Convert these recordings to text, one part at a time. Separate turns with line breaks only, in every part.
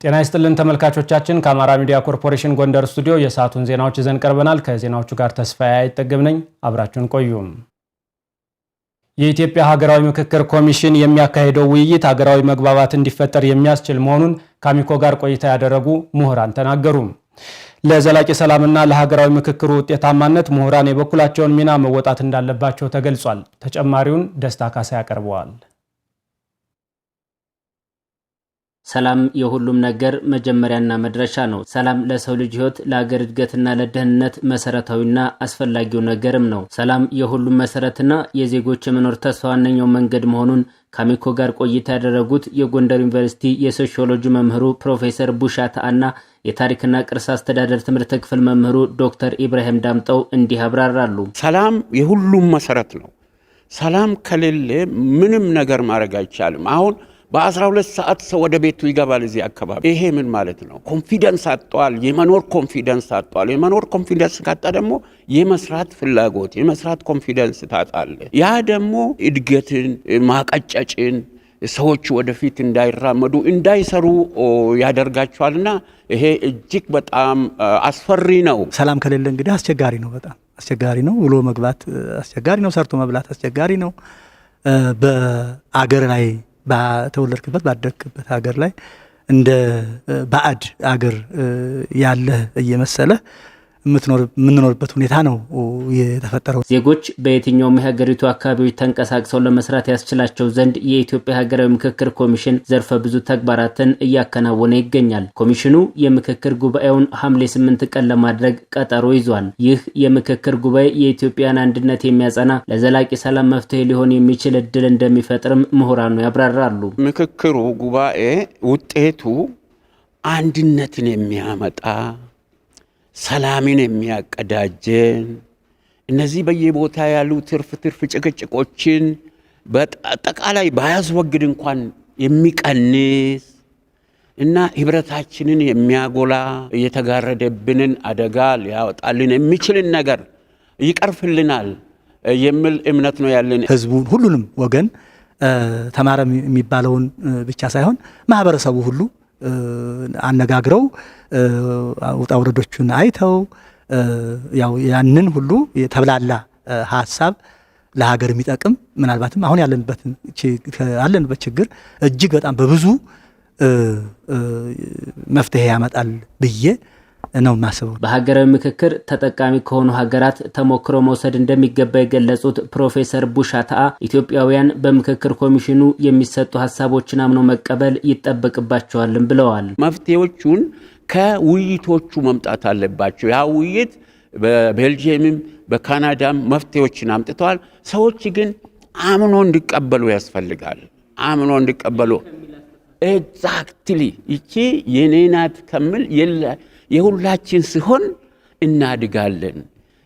ጤና ይስጥልን ተመልካቾቻችን ከአማራ ሚዲያ ኮርፖሬሽን ጎንደር ስቱዲዮ የሰዓቱን ዜናዎች ይዘን ቀርበናል። ከዜናዎቹ ጋር ተስፋዬ አይጠገብ ነኝ። አብራችሁን ቆዩ። የኢትዮጵያ ሀገራዊ ምክክር ኮሚሽን የሚያካሂደው ውይይት ሀገራዊ መግባባት እንዲፈጠር የሚያስችል መሆኑን ከአሚኮ ጋር ቆይታ ያደረጉ ምሁራን ተናገሩ። ለዘላቂ ሰላምና ለሀገራዊ ምክክሩ ውጤታማነት ምሁራን የበኩላቸውን ሚና መወጣት እንዳለባቸው ተገልጿል። ተጨማሪውን ደስታ ካሳ ያቀርበዋል።
ሰላም የሁሉም ነገር መጀመሪያና መድረሻ ነው። ሰላም ለሰው ልጅ ህይወት ለሀገር እድገትና ለደህንነት መሰረታዊና አስፈላጊው ነገርም ነው። ሰላም የሁሉም መሰረትና የዜጎች የመኖር ተስፋ ዋነኛው መንገድ መሆኑን ከአሚኮ ጋር ቆይታ ያደረጉት የጎንደር ዩኒቨርሲቲ የሶሺዮሎጂ መምህሩ ፕሮፌሰር ቡሻታና የታሪክና ቅርስ አስተዳደር ትምህርት ክፍል መምህሩ ዶክተር ኢብራሂም ዳምጠው እንዲህ ያብራራሉ።
ሰላም የሁሉም መሰረት ነው። ሰላም ከሌለ ምንም ነገር ማድረግ አይቻልም። አሁን በ12 ሰዓት ሰው ወደ ቤቱ ይገባል እዚህ አካባቢ። ይሄ ምን ማለት ነው? ኮንፊደንስ አጥቷል። የመኖር ኮንፊደንስ አጥቷል። የመኖር ኮንፊደንስ ካጣ ደግሞ የመስራት ፍላጎት የመስራት ኮንፊደንስ ታጣለ። ያ ደግሞ እድገትን ማቀጨጭን ሰዎች ወደፊት እንዳይራመዱ እንዳይሰሩ ያደርጋቸዋልና ይሄ እጅግ በጣም አስፈሪ ነው።
ሰላም ከሌለ እንግዲህ አስቸጋሪ ነው። በጣም አስቸጋሪ ነው። ውሎ መግባት አስቸጋሪ ነው። ሰርቶ መብላት አስቸጋሪ ነው። በአገር ላይ ባተወለድክበት ባደግክበት ሀገር ላይ እንደ ባዕድ ሀገር ያለ እየመሰለ የምንኖርበት ሁኔታ ነው የተፈጠረው።
ዜጎች በየትኛውም የሀገሪቱ አካባቢዎች ተንቀሳቅሰው ለመስራት ያስችላቸው ዘንድ የኢትዮጵያ ሀገራዊ ምክክር ኮሚሽን ዘርፈ ብዙ ተግባራትን እያከናወነ ይገኛል። ኮሚሽኑ የምክክር ጉባኤውን ሐምሌ 8 ቀን ለማድረግ ቀጠሮ ይዟል። ይህ የምክክር ጉባኤ የኢትዮጵያን አንድነት የሚያጸና ለዘላቂ ሰላም መፍትሄ ሊሆን የሚችል እድል እንደሚፈጥርም ምሁራኑ ያብራራሉ።
ምክክሩ ጉባኤ ውጤቱ አንድነትን የሚያመጣ ሰላምን የሚያቀዳጀን እነዚህ በየቦታ ያሉ ትርፍ ጭቅጭቆችን በአጠቃላይ ባያስወግድ እንኳን የሚቀንስ እና ህብረታችንን የሚያጎላ የተጋረደብንን አደጋ ሊያወጣልን የሚችልን ነገር ይቀርፍልናል የሚል እምነት ነው ያለን።
ህዝቡን ሁሉንም ወገን ተማረ የሚባለውን ብቻ ሳይሆን ማህበረሰቡ ሁሉ አነጋግረው ውጣ ውረዶቹን አይተው ያው ያንን ሁሉ የተብላላ ሐሳብ ለሀገር የሚጠቅም ምናልባትም አሁን ያለንበት ችግር እጅግ በጣም በብዙ መፍትሄ ያመጣል ብዬ ነው ማሰበው።
በሀገራዊ ምክክር ተጠቃሚ ከሆኑ ሀገራት ተሞክሮ መውሰድ እንደሚገባ የገለጹት ፕሮፌሰር ቡሻታ ኢትዮጵያውያን በምክክር ኮሚሽኑ የሚሰጡ ሐሳቦችን አምኖ መቀበል ይጠበቅባቸዋልም ብለዋል።
መፍትሄዎቹን ከውይይቶቹ መምጣት አለባቸው። ያ ውይይት በቤልጂየምም በካናዳም መፍትሄዎችን አምጥተዋል። ሰዎች ግን አምኖ እንዲቀበሉ ያስፈልጋል። አምኖ እንዲቀበሉ ኤግዛክትሊ ይቺ የኔ ናት ከሚል የሁላችን ሲሆን እናድጋለን።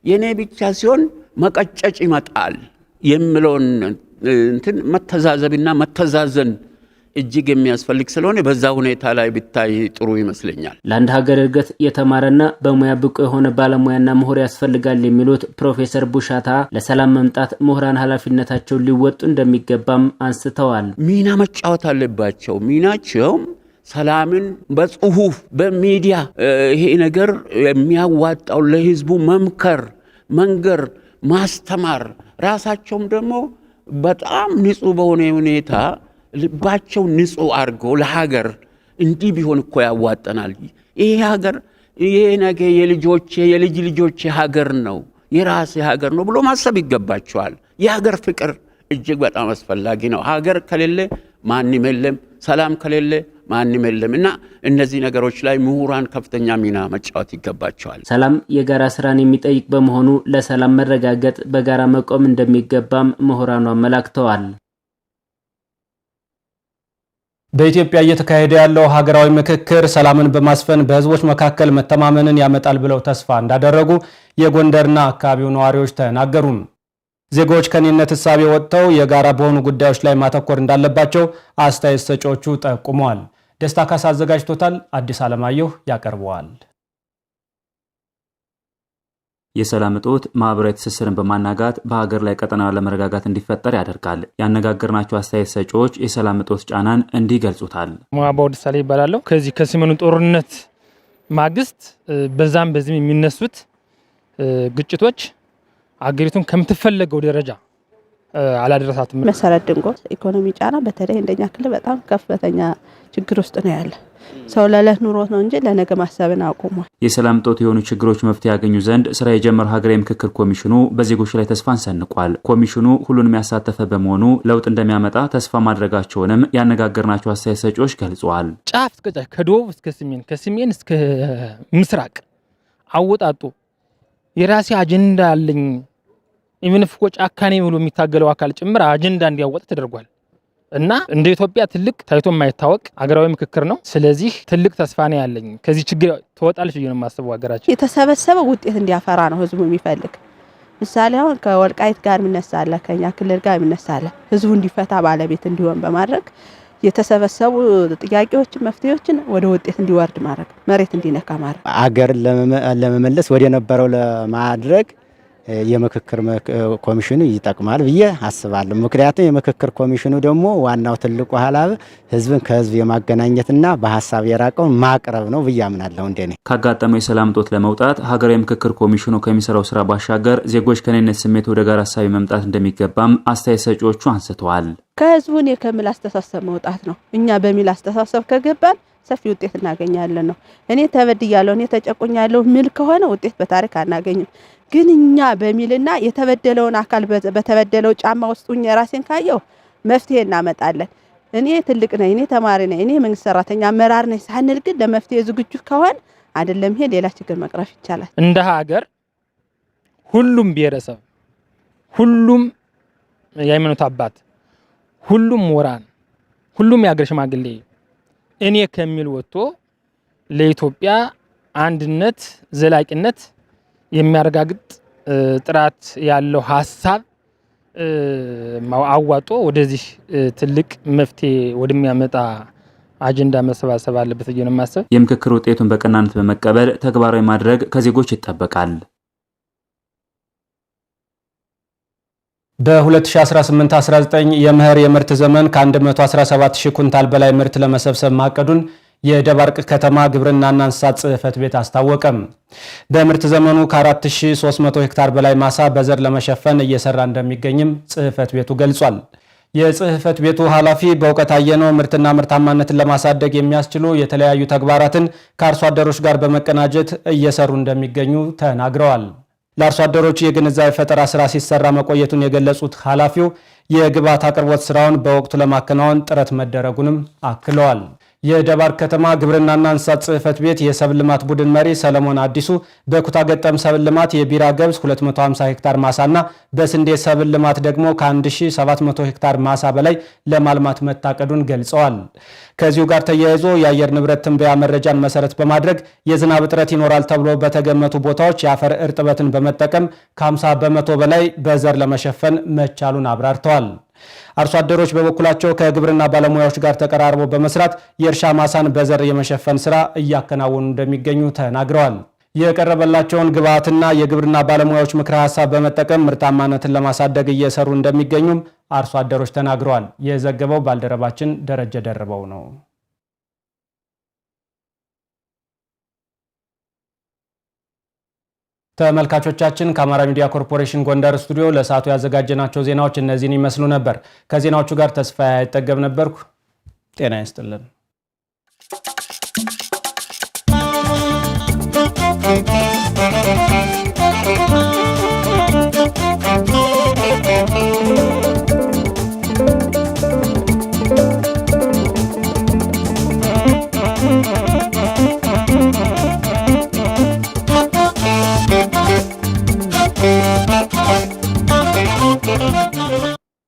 የኔ ብቻ ሲሆን መቀጨጭ ይመጣል የሚለውን እንትን መተዛዘብና መተዛዘን እጅግ የሚያስፈልግ ስለሆነ በዛ ሁኔታ ላይ ቢታይ ጥሩ ይመስለኛል።
ለአንድ ሀገር እድገት የተማረና በሙያ ብቁ የሆነ ባለሙያና ምሁር ያስፈልጋል የሚሉት ፕሮፌሰር ቡሻታ ለሰላም መምጣት ምሁራን ኃላፊነታቸውን ሊወጡ እንደሚገባም አንስተዋል።
ሚና መጫወት አለባቸው። ሚናቸው ሰላምን በጽሁፍ በሚዲያ ይሄ ነገር የሚያዋጣው ለህዝቡ መምከር፣ መንገር፣ ማስተማር ራሳቸውም ደግሞ በጣም ንጹህ በሆነ ሁኔታ ልባቸው ንጹህ አድርጎ ለሀገር እንዲህ ቢሆን እኮ ያዋጠናል፣ ይሄ ሀገር ይሄ ነገ የልጅ ልጆቼ ሀገር ነው፣ የራሴ ሀገር ነው ብሎ ማሰብ ይገባቸዋል። የሀገር ፍቅር እጅግ በጣም አስፈላጊ ነው። ሀገር ከሌለ ማንም የለም፣ ሰላም ከሌለ ማንም የለም እና እነዚህ ነገሮች ላይ ምሁራን ከፍተኛ ሚና መጫወት ይገባቸዋል።
ሰላም የጋራ ስራን የሚጠይቅ በመሆኑ ለሰላም መረጋገጥ በጋራ መቆም እንደሚገባም ምሁራኑ አመላክተዋል።
በኢትዮጵያ እየተካሄደ ያለው ሀገራዊ ምክክር ሰላምን በማስፈን በህዝቦች መካከል መተማመንን ያመጣል ብለው ተስፋ እንዳደረጉ የጎንደርና አካባቢው ነዋሪዎች ተናገሩ። ዜጎች ከኔነት እሳቤ ወጥተው የጋራ በሆኑ ጉዳዮች ላይ ማተኮር እንዳለባቸው አስተያየት ሰጪዎቹ ጠቁመዋል። ደስታ ካሳ አዘጋጅቶታል። አዲስ አለማየሁ ያቀርበዋል።
የሰላም እጦት ማህበራዊ ትስስርን በማናጋት በሀገር ላይ ቀጠናዊ አለመረጋጋት እንዲፈጠር ያደርጋል። ያነጋገርናቸው አስተያየት ሰጪዎች የሰላም እጦት ጫናን እንዲህ ይገልጹታል።
ሙአባው ደሳሌ ይባላል። ከዚህ ከሰሜኑ ጦርነት ማግስት በዛም በዚህም የሚነሱት ግጭቶች አገሪቱን ከምትፈለገው ደረጃ አላደረሳትም።
መሰረት ድንጎ ኢኮኖሚ ጫና በተለይ እንደኛ ክልል በጣም ከፍተኛ ችግር ውስጥ ነው ያለ። ሰው ለዕለት ኑሮ ነው እንጂ ለነገ ማሰብን አቁሟል።
የሰላም እጦት የሆኑ ችግሮች መፍትሄ ያገኙ ዘንድ ስራ የጀመረው ሀገራዊ ምክክር ኮሚሽኑ በዜጎች ላይ ተስፋን ሰንቋል። ኮሚሽኑ ሁሉንም ያሳተፈ በመሆኑ ለውጥ እንደሚያመጣ ተስፋ ማድረጋቸውንም ያነጋገርናቸው አስተያየት ሰጪዎች ገልጸዋል።
ጫፍ እስከ ጫፍ ከደቡብ እስከ ሰሜን ከሰሜን እስከ ምስራቅ አወጣጡ የራሴ አጀንዳ አለኝ ኢምንፍቆ ጫካኔ ብሎ የሚታገለው አካል ጭምር አጀንዳ እንዲያወጣ ተደርጓል እና እንደ ኢትዮጵያ ትልቅ ታይቶ የማይታወቅ ሀገራዊ ምክክር ነው። ስለዚህ ትልቅ ተስፋ ነው ያለኝ። ከዚህ ችግር ተወጣለች ብዬ ነው የማስበው። ሀገራችን
የተሰበሰበ ውጤት እንዲያፈራ ነው ህዝቡ የሚፈልግ። ምሳሌ አሁን ከወልቃይት ጋር የሚነሳለ ከኛ ክልል ጋር የሚነሳለ ህዝቡ እንዲፈታ ባለቤት እንዲሆን በማድረግ የተሰበሰቡ ጥያቄዎችን መፍትሄዎችን ወደ ውጤት እንዲወርድ ማድረግ መሬት እንዲነካ ማድረግ
አገር ለመመለስ ወደ ነበረው ለማድረግ የምክክር ኮሚሽኑ ይጠቅማል ብዬ አስባለሁ። ምክንያቱም የምክክር ኮሚሽኑ ደግሞ ዋናው ትልቁ ሐላብ ህዝብን ከህዝብ የማገናኘትና በሐሳብ የራቀውን ማቅረብ ነው ብዬ አምናለሁ። እንደኔ
ካጋጠመው የሰላም እጦት ለመውጣት ሀገራዊ ምክክር ኮሚሽኑ ከሚሰራው ስራ ባሻገር ዜጎች ከኔነት ስሜት ወደ ጋራ ሐሳብ መምጣት እንደሚገባም አስተያየት ሰጪዎቹ አንስተዋል።
ከህዝቡን የከምል አስተሳሰብ መውጣት ነው። እኛ በሚል አስተሳሰብ ከገባን ሰፊ ውጤት እናገኛለን ነው። እኔ ተበድያለሁ እኔ ተጨቆኛለሁ ሚል ከሆነ ውጤት በታሪክ አናገኝም። ግን እኛ በሚልና የተበደለውን አካል በተበደለው ጫማ ውስጥ ሆኜ ራሴን ካየው መፍትሄ እናመጣለን። እኔ ትልቅ ነኝ እኔ ተማሪ ነኝ እኔ መንግስት ሰራተኛ አመራር ነኝ ሳንል ግን ለመፍትሄ ዝግጁ ከሆን አይደለም ይሄ ሌላ ችግር መቅረፍ ይቻላል።
እንደ ሀገር ሁሉም ብሔረሰብ ሁሉም የሃይማኖት አባት ሁሉም ምሁራን ሁሉም የሀገር ሽማግሌ እኔ ከሚል ወጥቶ ለኢትዮጵያ አንድነት ዘላቂነት የሚያረጋግጥ ጥራት ያለው ሐሳብ አዋጦ ወደዚህ ትልቅ መፍትሄ ወደሚያመጣ አጀንዳ መሰባሰብ አለበት ብዬ ነው የማስበው።
የምክክር ውጤቱን በቀናነት በመቀበል ተግባራዊ ማድረግ ከዜጎች ይጠበቃል።
በ2018-19 የመኸር የምርት ዘመን ከ117,000 ኩንታል በላይ ምርት ለመሰብሰብ ማቀዱን የደባርቅ ከተማ ግብርናና እንስሳት ጽሕፈት ቤት አስታወቀም። በምርት ዘመኑ ከ4,300 ሄክታር በላይ ማሳ በዘር ለመሸፈን እየሰራ እንደሚገኝም ጽሕፈት ቤቱ ገልጿል። የጽሕፈት ቤቱ ኃላፊ በእውቀት አየነው ምርትና ምርታማነትን ለማሳደግ የሚያስችሉ የተለያዩ ተግባራትን ከአርሶ አደሮች ጋር በመቀናጀት እየሰሩ እንደሚገኙ ተናግረዋል። ለአርሶ አደሮች የግንዛቤ ፈጠራ ስራ ሲሰራ መቆየቱን የገለጹት ኃላፊው የግብዓት አቅርቦት ስራውን በወቅቱ ለማከናወን ጥረት መደረጉንም አክለዋል። የደባርቅ ከተማ ግብርናና እንስሳት ጽሕፈት ቤት የሰብል ልማት ቡድን መሪ ሰለሞን አዲሱ በኩታ ገጠም ሰብል ልማት የቢራ ገብስ 250 ሄክታር ማሳና በስንዴ ሰብል ልማት ደግሞ ከ1700 ሄክታር ማሳ በላይ ለማልማት መታቀዱን ገልጸዋል። ከዚሁ ጋር ተያይዞ የአየር ንብረት ትንበያ መረጃን መሰረት በማድረግ የዝናብ እጥረት ይኖራል ተብሎ በተገመቱ ቦታዎች የአፈር እርጥበትን በመጠቀም ከ50 በመቶ በላይ በዘር ለመሸፈን መቻሉን አብራርተዋል። አርሶ አደሮች በበኩላቸው ከግብርና ባለሙያዎች ጋር ተቀራርበው በመስራት የእርሻ ማሳን በዘር የመሸፈን ስራ እያከናወኑ እንደሚገኙ ተናግረዋል። የቀረበላቸውን ግብዓትና የግብርና ባለሙያዎች ምክረ ሀሳብ በመጠቀም ምርታማነትን ለማሳደግ እየሰሩ እንደሚገኙም አርሶ አደሮች ተናግረዋል። የዘገበው ባልደረባችን ደረጀ ደርበው ነው። ተመልካቾቻችን ከአማራ ሚዲያ ኮርፖሬሽን ጎንደር ስቱዲዮ ለሰዓቱ ያዘጋጀናቸው ዜናዎች እነዚህን ይመስሉ ነበር። ከዜናዎቹ ጋር ተስፋዬ አይጠገብ ነበርኩ። ጤና ይስጥልን።